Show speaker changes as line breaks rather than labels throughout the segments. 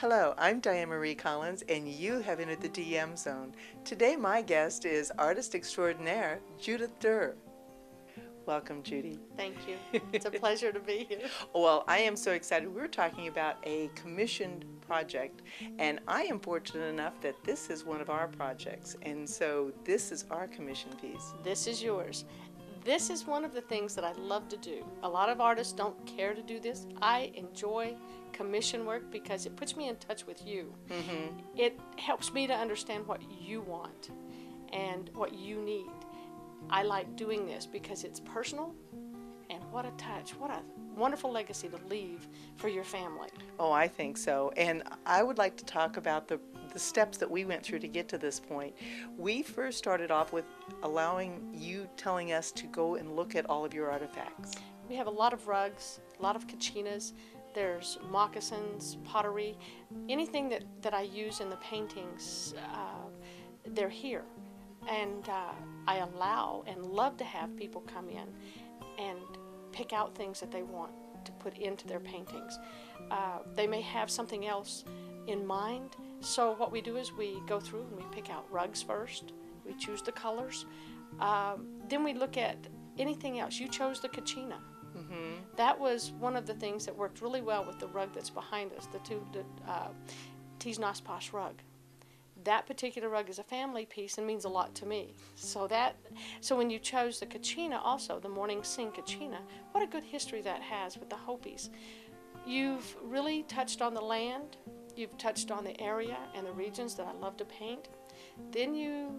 Hello, I'm Diane Marie Collins, and you have entered the DM zone. Today, my guest is artist extraordinaire Judith Durr. Welcome, Judy.
Thank you. It's a pleasure to be here.
Well, I am so excited. We're talking about a commissioned project, and I am fortunate enough that this is one of our projects, and so this is our commission piece.
This is yours. This is one of the things that I love to do. A lot of artists don't care to do this. I enjoy commission work because it puts me in touch with you. Mm-hmm. It helps me to understand what you want and what you need. I like doing this because it's personal, and what a touch, what a wonderful legacy to leave for your family.
Oh, I think so. And I would like to talk about the steps that we went through to get to this point. We first started off with allowing you telling us to go and look at all of your artifacts.
We have a lot of rugs, a lot of kachinas, there's moccasins, pottery, anything that I use in the paintings, they're here. And I allow and love to have people come in and pick out things that they want to put into their paintings. They may have something else in mind, so what we do is we go through and we pick out rugs first, we choose the colors, then we look at anything else. You chose the kachina. Mm-hmm. That was one of the things that worked really well with the rug that's behind us, the Tees Naspash rug. That particular rug is a family piece and means a lot to me. So when you chose the kachina also, the Morning Sing kachina, what a good history that has with the Hopis. You've really touched on the land, you've touched on the area and the regions that I love to paint. Then you...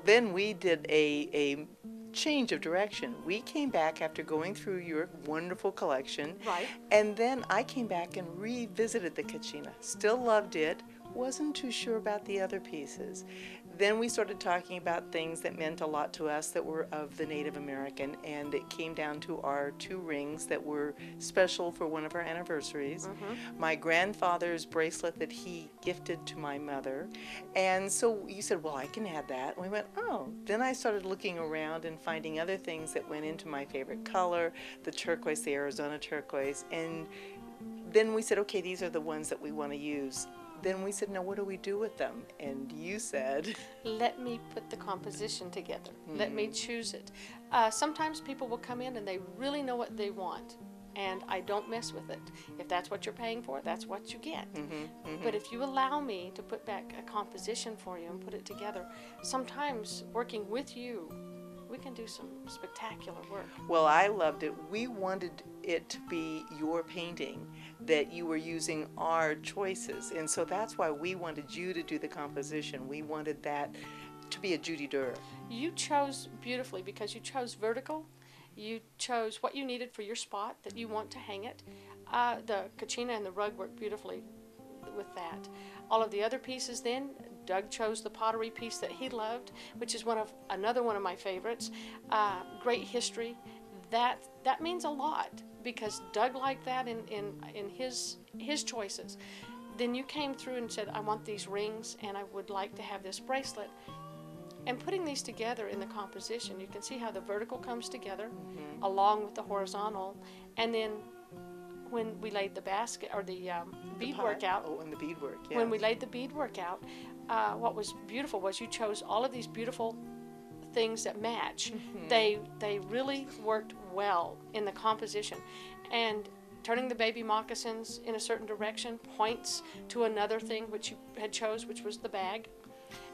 Then we did a change of direction. We came back after going through your wonderful collection.
Right.
And then I came back and revisited the kachina. Still loved it. Wasn't too sure about the other pieces. Then we started talking about things that meant a lot to us that were of the Native American, and it came down to our 2 rings that were special for one of our anniversaries. Mm-hmm. My grandfather's bracelet that he gifted to my mother. And so you said, well, I can add that. And we went, oh. Then I started looking around and finding other things that went into my favorite color, the turquoise, the Arizona turquoise. And then we said, okay, these are the ones that we want to use. Then we said, now what do we do with them? And you said...
Let me put the composition together. Mm-hmm. Let me choose it. Sometimes people will come in and they really know what they want, and I don't mess with it. If that's what you're paying for, that's what you get. Mm-hmm. Mm-hmm. But if you allow me to put back a composition for you and put it together, sometimes working with you, we can do some spectacular work.
Well, I loved it. We wanted it to be your painting, that you were using our choices. And so that's why we wanted you to do the composition. We wanted that to be a Judith Durr.
You chose beautifully because you chose vertical. You chose what you needed for your spot that you want to hang it. The kachina and the rug worked beautifully with that. All of the other pieces then, Doug chose the pottery piece that he loved, which is another one of my favorites. Great history. That means a lot because Doug liked that in his choices. Then you came through and said, I want these rings and I would like to have this bracelet. And putting these together in the composition, you can see how the vertical comes together mm-hmm. along with the horizontal. And then when we laid the basket or the beadwork out.
Oh, and the beadwork, yes.
When we laid the beadwork out, what was beautiful was you chose all of these beautiful things that match. Mm-hmm. They really worked well in the composition. And turning the baby moccasins in a certain direction points to another thing which you had chose, which was the bag.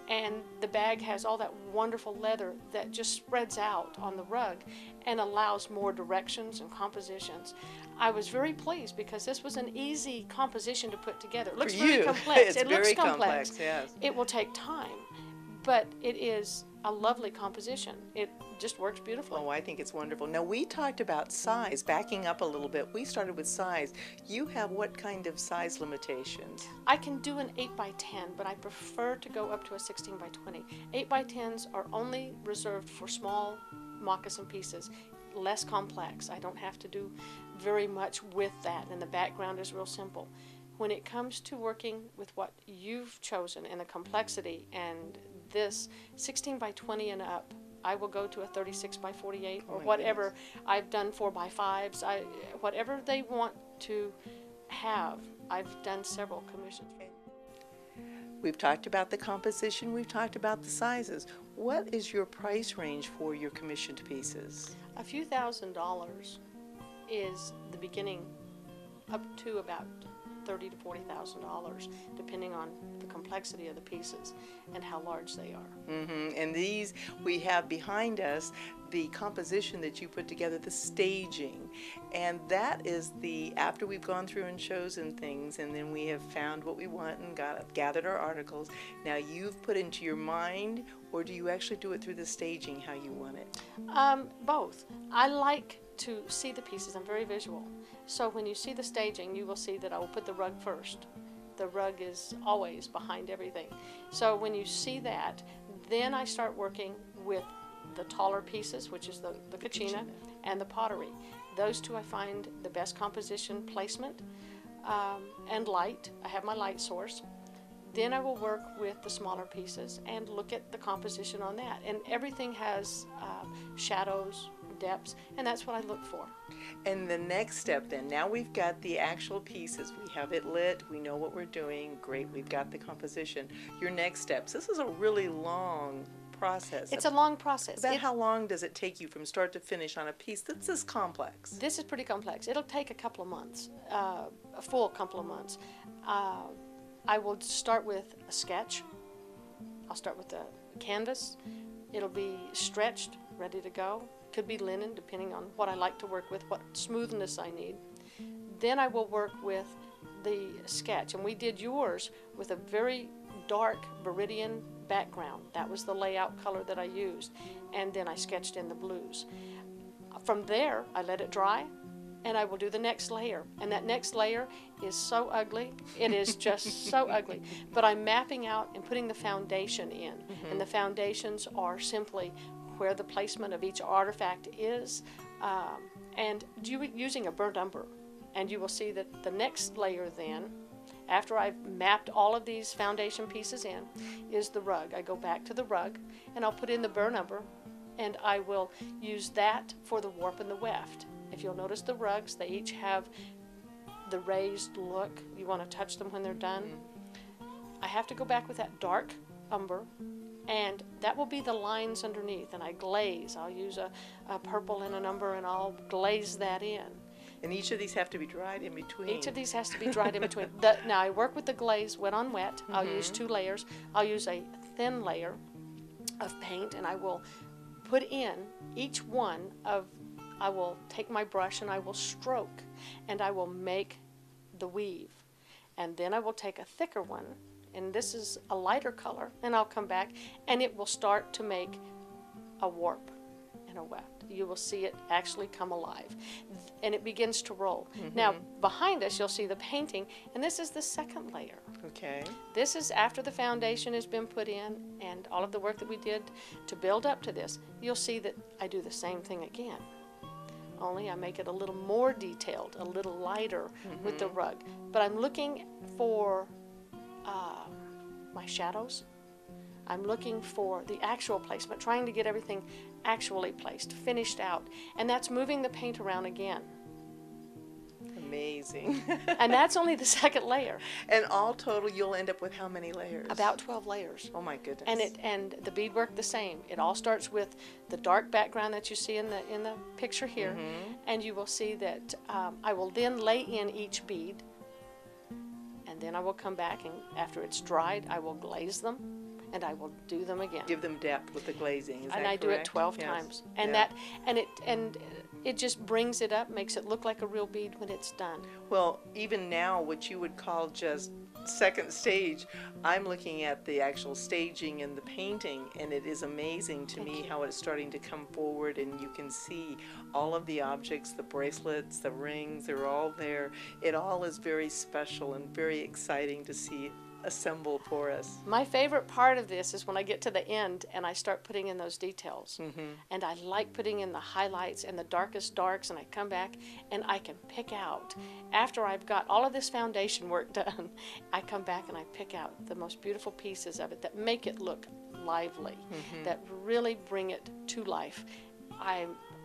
And the bag has all that wonderful leather that just spreads out on the rug and allows more directions and compositions. I was very pleased because this was an easy composition to put together. It looks very complex.
It looks complex. Yes.
It will take time, but it is a lovely composition. It just works beautifully.
Oh, I think it's wonderful. Now, we talked about size. Backing up a little bit, we started with size. You have what kind of size limitations?
I can do an 8 by 10, but I prefer to go up to a 16 by 20. 8 by 10s are only reserved for small moccasin pieces, less complex. I don't have to do very much with that, and the background is real simple. When it comes to working with what you've chosen and the complexity and this 16 by 20 and up, I will go to a 36 by 48 or whatever. I've done 4 by 5s. Whatever they want to have. I've done several commissions.
We've talked about the composition, we've talked about the sizes. What is your price range for your commissioned pieces?
A few $1,000s is the beginning, up to about $30,000 to $40,000, depending on the complexity of the pieces and how large they are.
And these, we have behind us the composition that you put together, the staging, and that is the, after we've gone through and chosen things, and then we have found what we want and gathered our articles. Now you've put into your mind, or do you actually do it through the staging how you want it?
Both. I like to see the pieces. I'm very visual. So when you see the staging, you will see that I will put the rug first. The rug is always behind everything. So when you see that, then I start working with the taller pieces, which is the kachina, and the pottery. Those two I find the best composition placement and light. I have my light source. Then I will work with the smaller pieces and look at the composition on that. And everything has shadows, depths, and that's what I look for.
And the next step then, now we've got the actual pieces, we have it lit, we know what we're doing, great, we've got the composition. Your next steps, this is a really long process.
It's a long process.
About how long does it take you from start to finish on a piece that's this complex?
This is pretty complex. It'll take a couple of months, a full couple of months. I will start with a sketch. I'll start with the canvas. It'll be stretched, ready to go. Could be linen, depending on what I like to work with, what smoothness I need. Then I will work with the sketch, and we did yours with a very dark Viridian background. That was the layout color that I used, and then I sketched in the blues. From there, I let it dry, and I will do the next layer, and that next layer is so ugly. It is just so ugly, but I'm mapping out and putting the foundation in, and the foundations are simply where the placement of each artifact is, and using a burnt umber. And you will see that the next layer then, after I've mapped all of these foundation pieces in, is the rug. I go back to the rug, and I'll put in the burnt umber, and I will use that for the warp and the weft. If you'll notice the rugs, they each have the raised look. You want to touch them when they're done. I have to go back with that dark umber, and that will be the lines underneath, and I glaze. I'll use a purple and an umber, and I'll glaze that in.
And each of these have to be dried in between.
Each of these has to be dried in between. Now I work with the glaze wet on wet. I'll use 2 layers. I'll use a thin layer of paint, and I will put in each one of, I will take my brush and I will stroke, and I will make the weave. And then I will take a thicker one, and this is a lighter color, and I'll come back, and it will start to make a warp and a weft. You will see it actually come alive, and it begins to roll. Now, behind us, you'll see the painting, and this is the second layer.
Okay.
This is after the foundation has been put in, and all of the work that we did to build up to this. You'll see that I do the same thing again, only I make it a little more detailed, a little lighter with the rug. But I'm looking for my shadows. I'm looking for the actual placement, trying to get everything actually placed, finished out. And that's moving the paint around again.
Amazing.
And that's only the second layer.
And all total, you'll end up with how many layers?
About 12 layers.
Oh my goodness.
And the beadwork the same. It all starts with the dark background that you see in the picture here, and you will see that I will then lay in each bead, and then I will come back, and after it's dried, I will glaze them, and I will do them again.
Give them depth with the glazing. Is
And
that
I do it
correct?
12
Yes.
times, and it just brings it up, makes it look like a real bead when it's done.
Well, even now, what you would call just second stage, I'm looking at the actual staging and the painting, and it is amazing to me how it's starting to come forward, and you can see all of the objects, the bracelets, the rings, they're all there. It all is very special and very exciting to see assembled for us.
My favorite part of this is when I get to the end and I start putting in those details. And I like putting in the highlights and the darkest darks, and I come back and I can pick out, after I've got all of this foundation work done, I come back and I pick out the most beautiful pieces of it that make it look lively, that really bring it to life.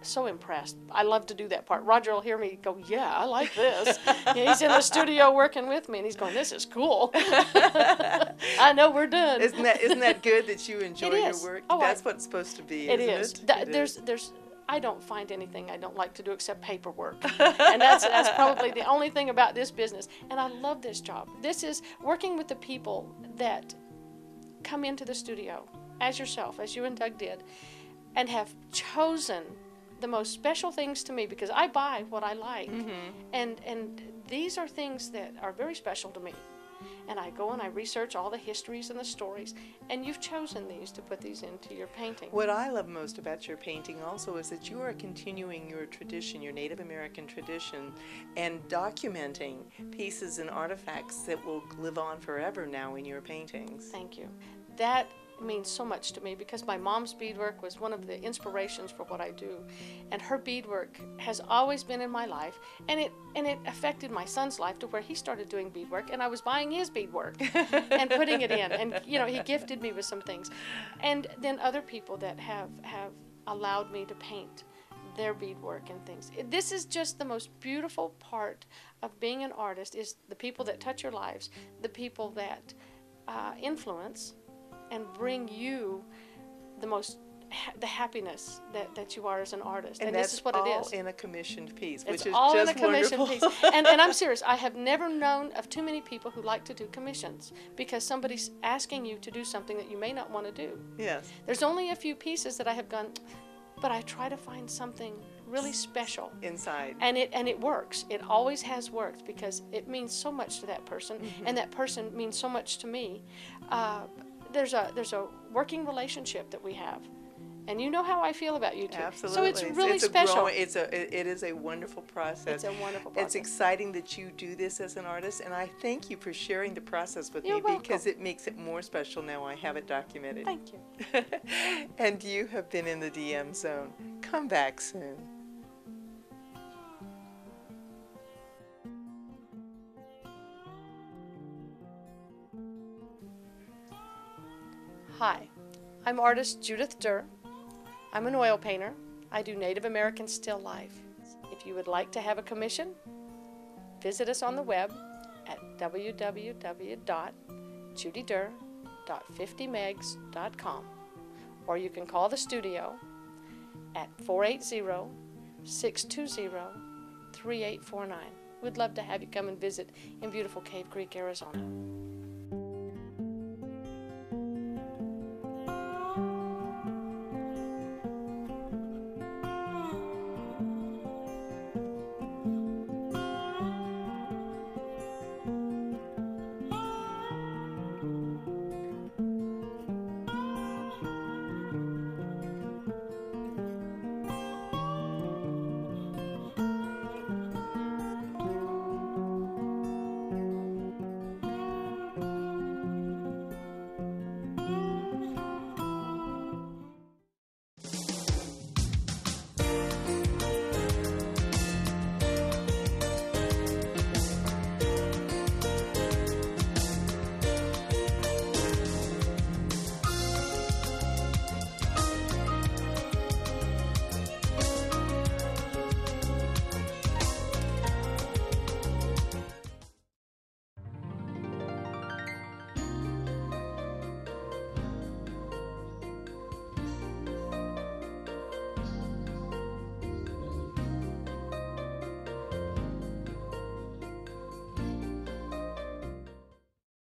so impressed. I love to do that part. Roger will hear me go, yeah, I like this. He's in the studio working with me, and he's going, this is cool. I know we're done.
Isn't that good that you enjoy
It
your
is.
work?
Oh,
That's what it's supposed to be,
it
isn't
is.
it?
There's I don't find anything I don't like to do except paperwork. And that's probably the only thing about this business. And I love this job. This is working with the people that come into the studio, as yourself, as you and Doug did, and have chosen the most special things to me, because I buy what I like. And these are things that are very special to me. And I go and I research all the histories and the stories, and you've chosen these to put these into your painting.
What I love most about your painting also is that you are continuing your tradition, your Native American tradition, and documenting pieces and artifacts that will live on forever now in your paintings.
Thank you. That means so much to me, because my mom's beadwork was one of the inspirations for what I do, and her beadwork has always been in my life, and it affected my son's life to where he started doing beadwork, and I was buying his beadwork and putting it in, and he gifted me with some things, and then other people that have allowed me to paint their beadwork and things. This is just the most beautiful part of being an artist, is the people that touch your lives, the people that influence and bring you the happiness that you are as an artist. And this is what it is.
It's all in a commissioned piece, which
It's
is
all
just
in a commissioned
wonderful.
piece. And I'm serious. I have never known of too many people who like to do commissions, because somebody's asking you to do something that you may not want to do.
Yes.
There's only a few pieces that I have gone, but I try to find something really special
Inside.
and it works. It always has worked, because it means so much to that person, and that person means so much to me. There's a working relationship that we have, and you know how I feel about you two.
Absolutely.
So it's really special.
It is a wonderful process.
It's a wonderful process.
It's exciting that you do this as an artist, and I thank you for sharing the process with
You're
me,
welcome.
because it makes it more special now I have it documented.
Thank you.
And you have been in the DM zone. Come back soon.
Hi, I'm artist Judith Durr. I'm an oil painter. I do Native American still life. If you would like to have a commission, visit us on the web at www.judydurr.50megs.com, or you can call the studio at 480-620-3849. We'd love to have you come and visit in beautiful Cave Creek, Arizona.